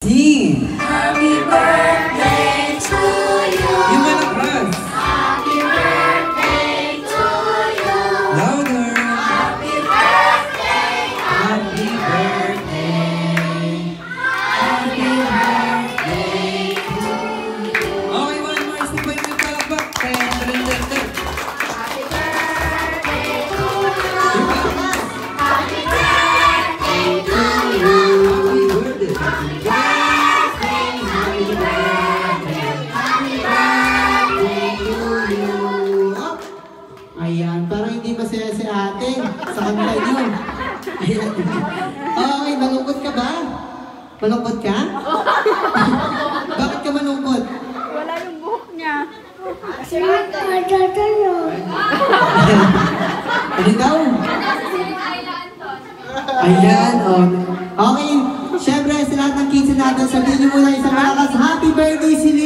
Happy birthday to you. Yung malakas. Happy birthday to you. Louder. Happy birthday. Happy birthday. Happy birthday to you. Okay, one more. Sabay mo yung palakpak. Happy birthday to you. Happy birthday to you. Happy birthday. Ayan, parang hindi masaya si ate sa kanta niyo. Ayan. Okay, malungkot ka ba? Malungkot ka? Bakit ka malungkot? Wala yung buhok niya. Ano daw? Ayan, okay. Siyempre, sa lahat ng kids natin, sabihin niyo muna isang malakas, happy birthday, Celine!